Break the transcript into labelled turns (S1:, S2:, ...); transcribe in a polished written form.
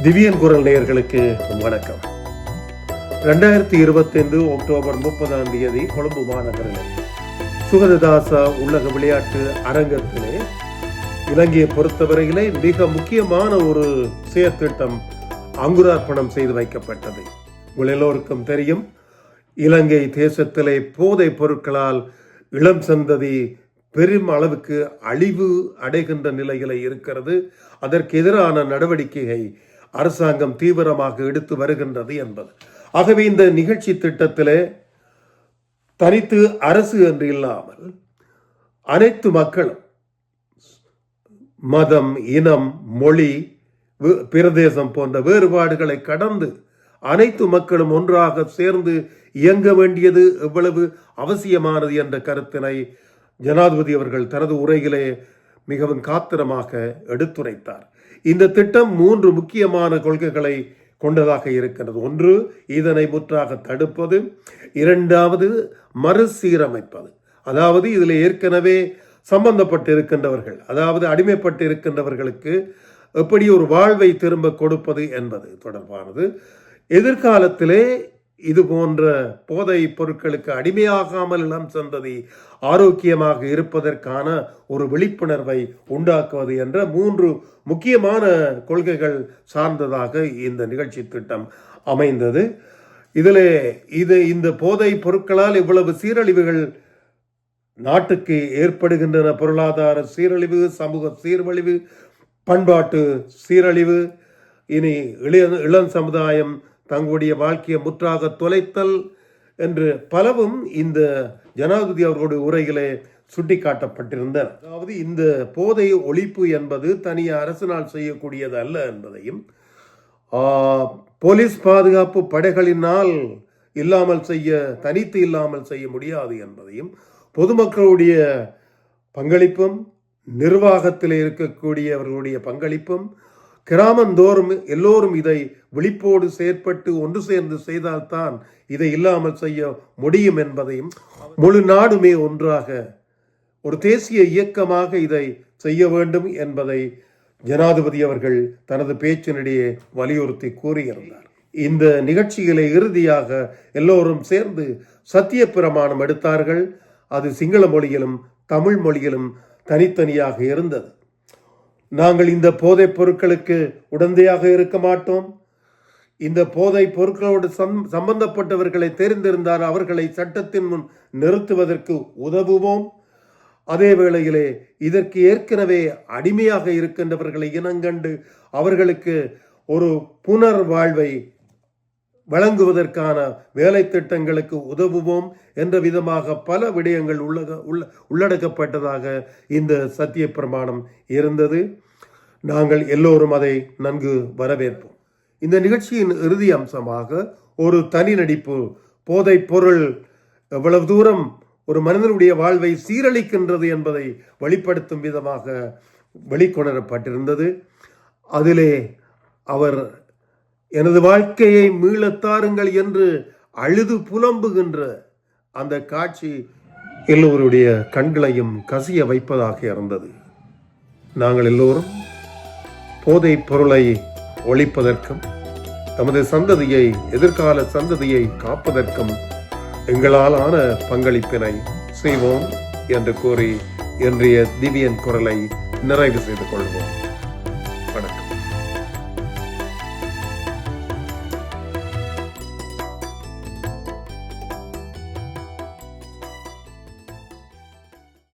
S1: திவ்யன் குரல் நேயர்களுக்கு வணக்கம். 2025 அக்டோபர் 30 கொழும்பு மாநகரில் சுகததாச உள்ளக விளையாட்டு அரங்கத்திலே இலங்கையை பொறுத்தவரையிலே மிக முக்கியமான ஒரு செயற்திட்டம் அங்குரார்ப்பணம் செய்து வைக்கப்பட்டது. உங்கள் எல்லோருக்கும் தெரியும், இலங்கை தேசத்திலே போதைப் பொருட்களால் இளம் சந்ததி பெரும் அளவுக்கு அழிவு அடைகின்ற நிலையில இருக்கிறது. அதற்கு எதிரான நடவடிக்கையை அரசாங்கம் தீவிரமாக எடுத்து வருகின்றது என்பது. ஆகவே இந்த நிகழ்ச்சி திட்டத்திலே தனித்து அரசு என்று இல்லாமல் அனைத்து மக்களும் மதம், இனம், மொழி, பிரதேசம் போன்ற வேறுபாடுகளை கடந்து அனைத்து மக்களும் ஒன்றாக சேர்ந்து இயங்க வேண்டியது எவ்வளவு அவசியமானது என்ற கருத்தினை ஜனாதிபதி அவர்கள் தனது உரையிலே மிகவும் காத்திரமாக எடுத்துரைத்தார். இந்த திட்டம் 3 முக்கியமான கொள்கைகளை கொண்டதாக இருக்கிறது. ஒன்று, இதனை முற்றாக தடுப்பது. இரண்டாவது, மறுசீரமைப்பது. அதாவது இதில் ஏற்கனவே சம்பந்தப்பட்டு இருக்கின்றவர்கள், அதாவது அடிமைப்பட்டு இருக்கின்றவர்களுக்கு எப்படி ஒரு வாழ்வை திரும்ப கொடுப்பது என்பது தொடர்பானது. எதிர்காலத்திலே இது போன்ற போதை பொருட்களுக்கு அடிமையாகாமல் இளம் சந்ததி ஆரோக்கியமாக இருப்பதற்கான ஒரு விழிப்புணர்வை உண்டாக்குவது என்ற 3 முக்கியமான கொள்கைகள் சார்ந்ததாக இந்த நிகழ்ச்சி திட்டம் அமைந்தது. இந்த போதை பொருட்களால் இவ்வளவு சீரழிவுகள் நாட்டுக்கு ஏற்படுகின்றன. பொருளாதார சீரழிவு, சமூக சீர்வழிவு, பண்பாட்டு சீரழிவு, இனி இளம் சமுதாயம் தங்களுடைய வாழ்க்கையை முற்றாக தொலைத்தல் என்று பலவும் இந்த ஜனாதிபதி அவர்களுடைய உரையிலே சுட்டிக்காட்டப்பட்டிருந்தன. அதாவது இந்த போதை ஒழிப்பு என்பது தனிய அரசினால் செய்யக்கூடியது அல்ல என்பதையும், போலீஸ் பாதுகாப்பு படைகளினால் தனித்து இல்லாமல் செய்ய முடியாது என்பதையும், பொதுமக்களுடைய பங்களிப்பும், நிர்வாகத்தில் இருக்கக்கூடியவர்களுடைய பங்களிப்பும், கிராமந்தோறும் எல்லோரும் இதை விழிப்போடு செயற்பட்டு ஒன்று சேர்ந்து செய்தால்தான் இதை இல்லாமல் செய்ய முடியும் என்பதையும், முழு நாடுமே ஒன்றாக ஒரு தேசிய இயக்கமாக இதை செய்ய வேண்டும் என்பதை ஜனாதிபதி அவர்கள் தனது பேச்சினிடையே வலியுறுத்தி கூறியிருந்தார். இந்த நிகழ்ச்சிகளை இறுதியாக எல்லோரும் சேர்ந்து சத்திய பிரமாணம் எடுத்தார்கள். அது சிங்கள மொழியிலும் தமிழ் மொழியிலும் தனித்தனியாக இருந்தது. நாங்கள் இந்த போதைப் பொருட்களுக்கு உடந்தையாக இருக்க மாட்டோம். இந்த போதைப் பொருட்களோடு சம்பந்தப்பட்டவர்களை தெரிந்திருந்தால் அவர்களை சட்டத்தின் முன் நிறுத்துவதற்கு உதவுவோம். அதே வேளையிலே இதற்கு ஏற்கனவே அடிமையாக இருக்கின்றவர்களை இனங்கண்டு அவர்களுக்கு ஒரு புனர் வாழ்வை வழங்குவதற்கான வேலை திட்டங்களுக்கு உதவுவோம் என்ற விதமாக பல விடயங்கள் உள்ளடக்கப்பட்டதாக இந்த சத்திய பிரமாணம் இருந்தது. நாங்கள் எல்லோரும் அதை நன்கு வரவேற்போம். இந்த நிகழ்ச்சியின் இறுதி அம்சமாக ஒரு தனி நடிப்பு, போதைப் பொருள் எவ்வளவு தூரம் ஒரு மனிதனுடைய வாழ்வை சீரழிக்கின்றது என்பதை வெளிப்படுத்தும் விதமாக வெளிக்கொணரப்பட்டிருந்தது. அதிலே அவர் எனது வாழ்க்கையை மீளத்தாருங்கள் என்று அழுது புலம்புகின்ற அந்த காட்சி எல்லோருடைய கண்களையும் கசிய வைப்பதாக இருந்தது. நாங்கள் எல்லோரும் போதைப் பொருளை ஒழிப்பதற்கும் நமது சந்ததியை, எதிர்கால சந்ததியை காப்பதற்கும் எங்களால் ஆன பங்களிப்பினை செய்வோம் என்று கூறி இன்றைய திவ்யன் குரலை நிறைவு செய்து கொள்வோம்.